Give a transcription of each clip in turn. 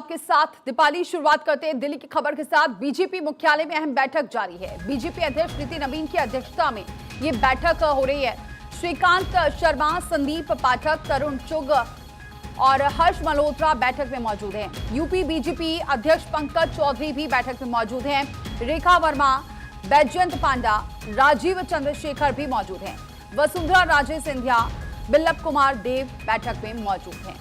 आपके साथ दीपाली शुरुआत करते हैं दिल्ली की खबर के साथ। बीजेपी मुख्यालय में अहम बैठक जारी है। बीजेपी अध्यक्ष नितिन नवीन की अध्यक्षता में ये बैठक हो रही है। श्रीकांत शर्मा, संदीप पाठक, तरुण चुग और हर्ष मल्होत्रा बैठक में मौजूद हैं। यूपी बीजेपी अध्यक्ष पंकज चौधरी भी बैठक में मौजूद हैं। रेखा वर्मा, बैजयंत पांडा, राजीव चंद्रशेखर भी मौजूद हैं। वसुंधरा राजे सिंधिया, बिल्लभ कुमार देव बैठक में मौजूद हैं।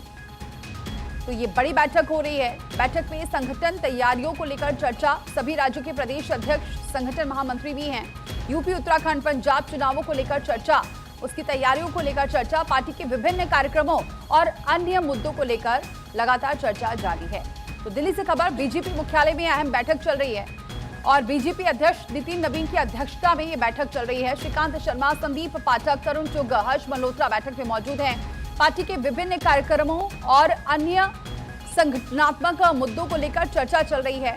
तो ये बड़ी बैठक हो रही है। बैठक में संगठन तैयारियों को लेकर चर्चा। सभी राज्यों के प्रदेश अध्यक्ष, संगठन महामंत्री भी हैं। यूपी, उत्तराखंड, पंजाब चुनावों को लेकर चर्चा, उसकी तैयारियों को लेकर चर्चा, पार्टी के विभिन्न कार्यक्रमों और अन्य मुद्दों को लेकर लगातार चर्चा जारी है। तो दिल्ली से खबर, बीजेपी मुख्यालय में अहम बैठक चल रही है और बीजेपी अध्यक्ष नितिन नवीन की अध्यक्षता में ये बैठक चल रही है। श्रीकांत शर्मा, संदीप पाठक, तरुण चुग, हर्ष मल्होत्रा बैठक में मौजूद हैं। पार्टी के विभिन्न कार्यक्रमों और अन्य संगठनात्मक मुद्दों को लेकर चर्चा चल रही है।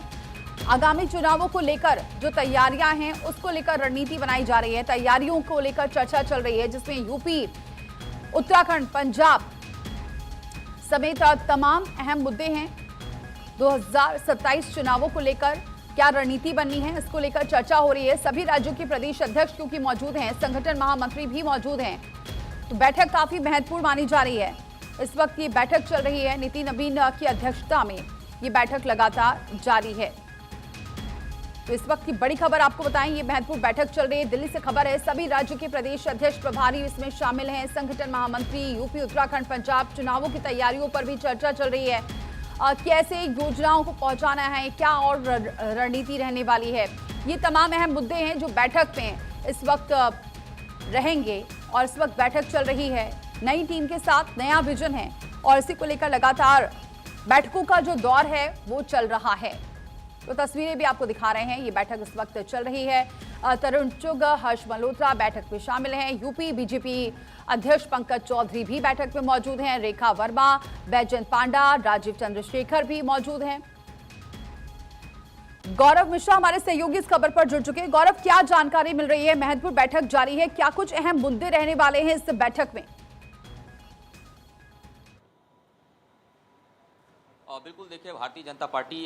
आगामी चुनावों को लेकर जो तैयारियां हैं उसको लेकर रणनीति बनाई जा रही है। तैयारियों को लेकर चर्चा चल रही है, जिसमें यूपी, उत्तराखंड, पंजाब समेत तमाम अहम मुद्दे हैं। 2027 चुनावों को लेकर क्या रणनीति बननी है, इसको लेकर चर्चा हो रही है। सभी राज्यों के प्रदेश अध्यक्ष क्योंकि मौजूद हैं, संगठन महामंत्री भी मौजूद हैं, तो बैठक काफी महत्वपूर्ण मानी जा रही है। इस वक्त ये बैठक चल रही है। नितिन नवीन की अध्यक्षता में ये बैठक लगातार जारी है। तो इस वक्त की बड़ी खबर आपको बताएं, ये महत्वपूर्ण बैठक चल रही है। दिल्ली से खबर है, सभी राज्यों के प्रदेश अध्यक्ष, प्रभारी इसमें शामिल हैं। संगठन महामंत्री, यूपी, उत्तराखंड, पंजाब चुनावों की तैयारियों पर भी चर्चा चल रही है। कैसे योजनाओं को पहुंचाना है, क्या और रणनीति रहने वाली है, ये तमाम अहम मुद्दे हैं जो बैठक में इस वक्त रहेंगे। और इस वक्त बैठक चल रही है, नई टीम के साथ नया विजन है और इसी को लेकर लगातार बैठकों का जो दौर है वो चल रहा है। तो तस्वीरें भी आपको दिखा रहे हैं, ये बैठक इस वक्त चल रही है। तरुण चुग, हर्ष मल्होत्रा बैठक में शामिल हैं। यूपी बीजेपी अध्यक्ष पंकज चौधरी भी बैठक में मौजूद हैं। रेखा वर्मा, बैजयंत पांडा, राजीव चंद्रशेखर भी मौजूद हैं। गौरव मिश्रा हमारे सहयोगी इस खबर पर जुड़ चुके हैं। गौरव, क्या जानकारी मिल रही है? महत्वपूर्ण बैठक जारी है, क्या कुछ अहम मुद्दे रहने वाले हैं इस बैठक में? बिल्कुल, देखिए, भारतीय जनता पार्टी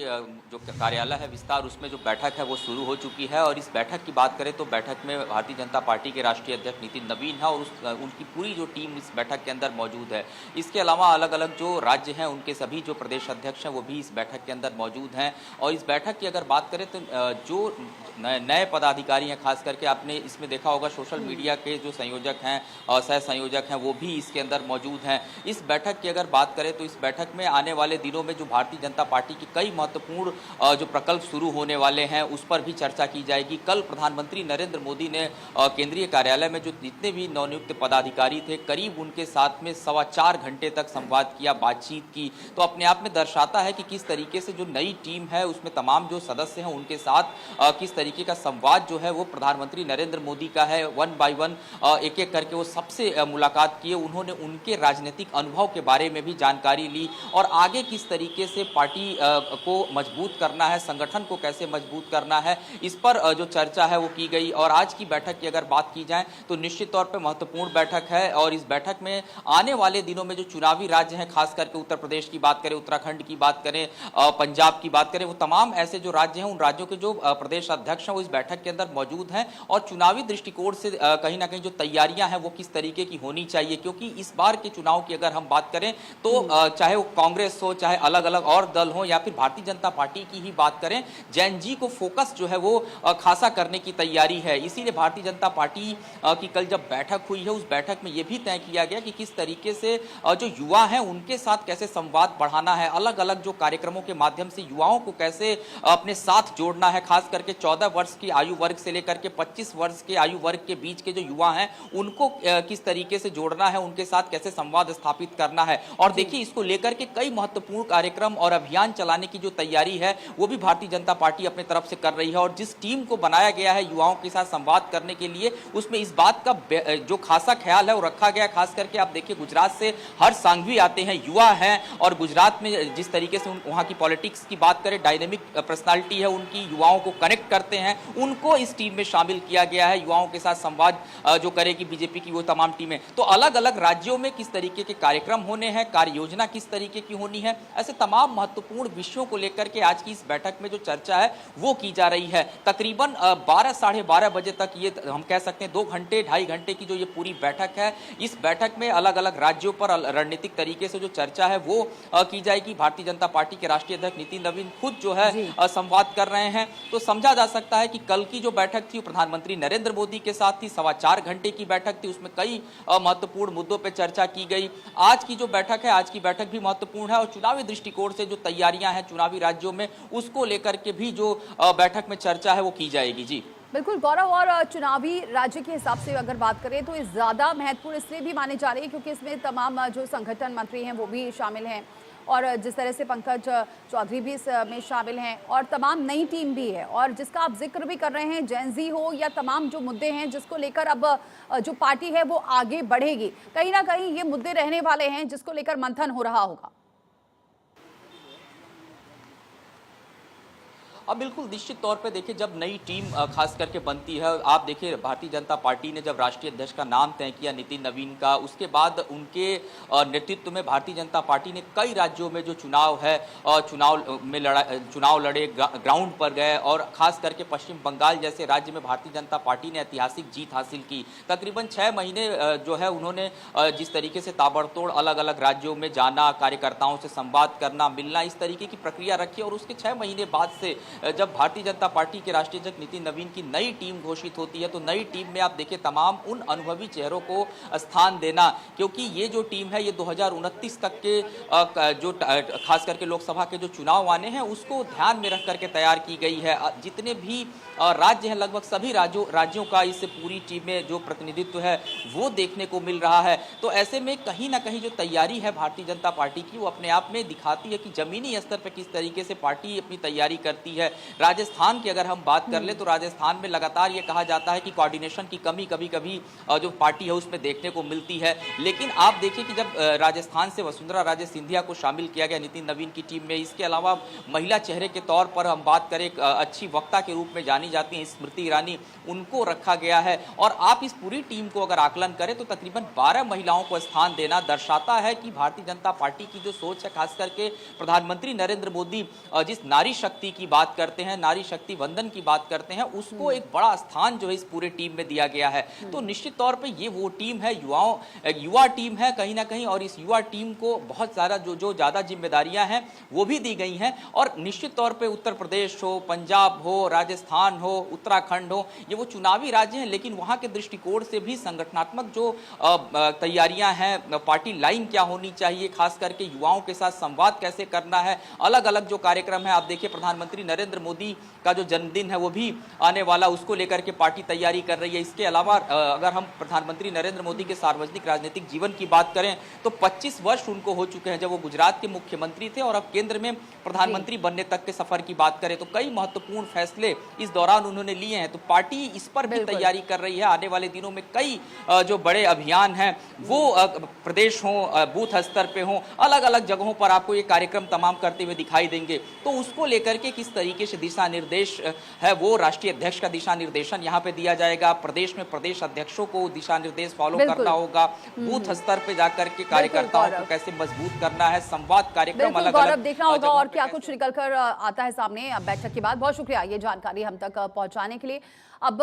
जो कार्यालय है विस्तार, उसमें जो बैठक है वो शुरू हो चुकी है। और इस बैठक की बात करें तो बैठक में भारतीय जनता पार्टी के राष्ट्रीय अध्यक्ष नितिन नवीन है और उनकी पूरी जो टीम इस बैठक के अंदर मौजूद है। इसके अलावा अलग अलग जो राज्य हैं उनके सभी जो प्रदेश अध्यक्ष हैं वो भी इस बैठक के अंदर मौजूद हैं। और इस बैठक की अगर बात करें तो जो नए पदाधिकारी हैं, खास करके आपने इसमें देखा होगा सोशल मीडिया के जो संयोजक हैं और सह संयोजक हैं वो भी इसके अंदर मौजूद हैं। इस बैठक की अगर बात करें तो इस बैठक में आने वाले दिनों में जो भारतीय जनता पार्टी के कई महत्वपूर्ण जो प्रकल्प शुरू होने वाले हैं उस पर भी चर्चा की जाएगी। कल प्रधानमंत्री नरेंद्र मोदी ने केंद्रीय कार्यालय में जो जितने भी नवनियुक्त पदाधिकारी थे, करीब उनके साथ में 4.25 घंटे तक संवाद किया, बातचीत की। तो अपने आप में दर्शाता है कि किस तरीके से जो नई टीम है उसमें तमाम जो सदस्य हैं उनके साथ किस तरीके का संवाद जो है वो प्रधानमंत्री नरेंद्र मोदी का है। वन बाय वन एक एक करके वो सबसे मुलाकात किए, उन्होंने उनके राजनीतिक अनुभव के बारे में भी जानकारी ली और आगे किस तरीके से पार्टी को मजबूत करना है, संगठन को कैसे मजबूत करना है, इस पर जो चर्चा है वो की गई। और आज की बैठक की अगर बात की जाए तो निश्चित तौर पे महत्वपूर्ण बैठक है। और इस बैठक में आने वाले दिनों में जो चुनावी राज्य हैं, खास करके उत्तर प्रदेश की बात करें, उत्तराखंड की बात करें, पंजाब की बात करें, वो तमाम ऐसे जो राज्य हैं उन राज्यों के जो प्रदेश अध्यक्ष हैं वो इस बैठक के अंदर मौजूद हैं। और चुनावी दृष्टिकोण से कहीं ना कहीं जो तैयारियां हैं वो किस तरीके की होनी चाहिए, क्योंकि इस बार के चुनाव की अगर हम बात करें तो चाहे वो कांग्रेस हो, चाहे अलग अलग और दल हो या फिर भारतीय जनता पार्टी की ही बात करें, जैन जी को फोकस जो है वो खासा करने की तैयारी है। इसीलिए भारतीय जनता पार्टी की कल जब बैठक हुई है उस बैठक में यह भी तय किया गया कि किस तरीके से जो युवा हैं उनके साथ कैसे संवाद बढ़ाना है, अलग अलग जो कार्यक्रमों के माध्यम से युवाओं को कैसे अपने साथ जोड़ना है। खास करके 14 वर्ष की आयु वर्ग से लेकर के 25 वर्ष के आयु वर्ग के बीच के जो युवा हैं उनको किस तरीके से जोड़ना है, उनके साथ कैसे संवाद स्थापित करना है। और देखिए, इसको लेकर के कई महत्वपूर्ण कार्यक्रम और अभियान चलाने की जो तैयारी है वो भी भारतीय जनता पार्टी अपने तरफ से कर रही है। और जिस टीम को बनाया गया है युवाओं के साथ संवाद करने के लिए, उसमें इस बात का जो खासा ख्याल है वो रखा गया। खास करके आप देखिए, गुजरात से हर्ष सांघवी आते हैं, युवा हैं, और गुजरात में जिस तरीके से वहां की पॉलिटिक्स की बात करें, डायनेमिक पर्सनालिटी है उनकी, युवाओं को कनेक्ट करते हैं, उनको इस टीम में शामिल किया गया है। युवाओं के साथ संवाद जो करेगी बीजेपी की वो तमाम टीमें। तो अलग अलग राज्यों में किस तरीके के कार्यक्रम होने हैं, कार्य योजना किस तरीके की होनी है, ऐसे तमाम महत्वपूर्ण विषयों को लेकर के आज की इस बैठक में जो चर्चा है वो की जा रही है। तकरीबन 12 साढ़े 12 बजे तक ये हम कह सकते हैं 2 घंटे 2.5 घंटे की जो ये पूरी बैठक है, इस बैठक में अलग अलग राज्यों पर रणनीतिक तरीके से जो चर्चा है वो की जाएगी। भारतीय जनता पार्टी के राष्ट्रीय अध्यक्ष नितिन नवीन खुद जो है संवाद कर रहे हैं। तो समझा जा सकता है कि कल की जो बैठक थी वो प्रधानमंत्री नरेंद्र मोदी के साथ थी, 4.25 घंटे की बैठक थी, उसमें कई महत्वपूर्ण मुद्दों पर चर्चा की गई। आज की जो बैठक है, आज की बैठक भी महत्वपूर्ण है और चुनावी दृष्टिकोण से जो तैयारियां हैं चुनावी राज्यों में उसको लेकर के भी जो बैठक में चर्चा है वो की जाएगी। जी बिल्कुल गौरव, और चुनावी राज्य के हिसाब से अगर बात करें तो ये ज्यादा महत्वपूर्ण इसलिए भी माने जा रही है क्योंकि इसमें तमाम जो संगठन मंत्री हैं वो भी शामिल हैं और जिस तरह से पंकज चौधरी भी इसमें शामिल हैं और तमाम नई टीम भी है और जिसका आप जिक्र भी कर रहे हैं, जेनजी हो या तमाम जो मुद्दे हैं जिसको लेकर अब जो पार्टी है वो आगे बढ़ेगी, कहीं ना कहीं ये मुद्दे रहने वाले हैं जिसको लेकर मंथन हो रहा होगा। अब बिल्कुल निश्चित तौर पे देखिए, जब नई टीम खास करके बनती है, आप देखिए भारतीय जनता पार्टी ने जब राष्ट्रीय अध्यक्ष का नाम तय किया नितिन नवीन का, उसके बाद उनके नेतृत्व में भारतीय जनता पार्टी ने कई राज्यों में जो चुनाव है चुनाव लड़े, ग्राउंड पर गए और खास करके पश्चिम बंगाल जैसे राज्य में भारतीय जनता पार्टी ने ऐतिहासिक जीत हासिल की। तकरीबन 6 महीने जो है उन्होंने जिस तरीके से ताबड़तोड़ अलग अलग राज्यों में जाना, कार्यकर्ताओं से संवाद करना, मिलना, इस तरीके की प्रक्रिया रखी और उसके 6 महीने बाद से जब भारतीय जनता पार्टी के राष्ट्रीय अध्यक्ष नितिन नवीन की नई टीम घोषित होती है तो नई टीम में आप देखिए तमाम उन अनुभवी चेहरों को स्थान देना, क्योंकि ये जो टीम है ये 2029 तक के जो खास करके लोकसभा के जो चुनाव आने हैं उसको ध्यान में रख करके तैयार की गई है। जितने भी राज्य हैं लगभग सभी राज्यों का इस पूरी टीम में जो प्रतिनिधित्व है वो देखने को मिल रहा है। तो ऐसे में कहीं ना कहीं जो तैयारी है भारतीय जनता पार्टी की वो अपने आप में दिखाती है कि जमीनी स्तर पर किस तरीके से पार्टी अपनी तैयारी करती है। राजस्थान की अगर हम बात कर ले तो राजस्थान में लगातार ये कहा जाता है कि कोऑर्डिनेशन की कमी कभी कभी जो पार्टी है उसमें देखने को मिलती है, लेकिन आप देखिए कि जब राजस्थान से वसुंधरा राजे सिंधिया को शामिल किया गया नितिन नवीन की टीम में, इसके अलावा महिला चेहरे के तौर पर हम बात करें अच्छी वक्ता के रूप में जानी जाती हैं स्मृति ईरानी, उनको रखा गया है और आप इस पूरी टीम को अगर आकलन करें तो तकरीबन 12 महिलाओं को स्थान देना दर्शाता है कि भारतीय जनता पार्टी की जो सोच है, खास करके प्रधानमंत्री नरेंद्र मोदी जिस नारी शक्ति की बात करते हैं, नारी शक्ति वंदन की बात करते हैं, उसको एक बड़ा स्थान जो है इस पूरे टीम में दिया गया है। तो निश्चित तौर पे ये वो टीम है, युवा टीम है कहीं ना कहीं, और इस युवा टीम को बहुत सारा जो ज्यादा जिम्मेदारियां हैं वो भी दी गई हैं और निश्चित तौर पे उत्तर प्रदेश हो, पंजाब हो, राजस्थान हो, उत्तराखंड हो, ये वो चुनावी राज्य हैं, लेकिन वहां के दृष्टिकोण से भी संगठनात्मक जो तैयारियां हैं, पार्टी लाइन क्या होनी चाहिए, खास करके युवाओं के साथ संवाद कैसे करना है, अलग अलग जो कार्यक्रम है, आप देखिए प्रधानमंत्री नरेंद्र मोदी का जो जन्मदिन है वो भी आने वाला, उसको लेकर के पार्टी तैयारी कर रही है। इसके अलावा अगर हम प्रधानमंत्री नरेंद्र मोदी के सार्वजनिक राजनीतिक जीवन की बात करें तो 25 वर्ष उनको हो चुके हैं जब वो गुजरात के मुख्यमंत्री थे और अब केंद्र में प्रधानमंत्री बनने तक के सफर की बात करें तो कई महत्वपूर्ण फैसले इस दौरान उन्होंने लिए हैं। तो पार्टी इस पर भी तैयारी कर रही है। आने वाले दिनों में कई जो बड़े अभियान हैं वो प्रदेश हो, बूथ स्तर पे हो, अलग अलग जगहों पर आपको ये कार्यक्रम तमाम करते हुए दिखाई देंगे। तो उसको लेकर के किस तरीके से दिशा निर्देश है वो राष्ट्रीय अध्यक्ष का दिशा निर्देशन यहाँ पे दिया जाएगा। प्रदेश में प्रदेश अध्यक्षों को दिशा निर्देश फॉलो करना होगा, बूथ स्तर पे जाकर के कार्यकर्ताओं को कैसे मजबूत करना है, संवाद कार्यक्रम अलग अलग देखना होगा और क्या कुछ निकल कर आता है सामने बैठक के बाद। बहुत शुक्रिया ये जानकारी हम तक पहुंचाने के लिए। अब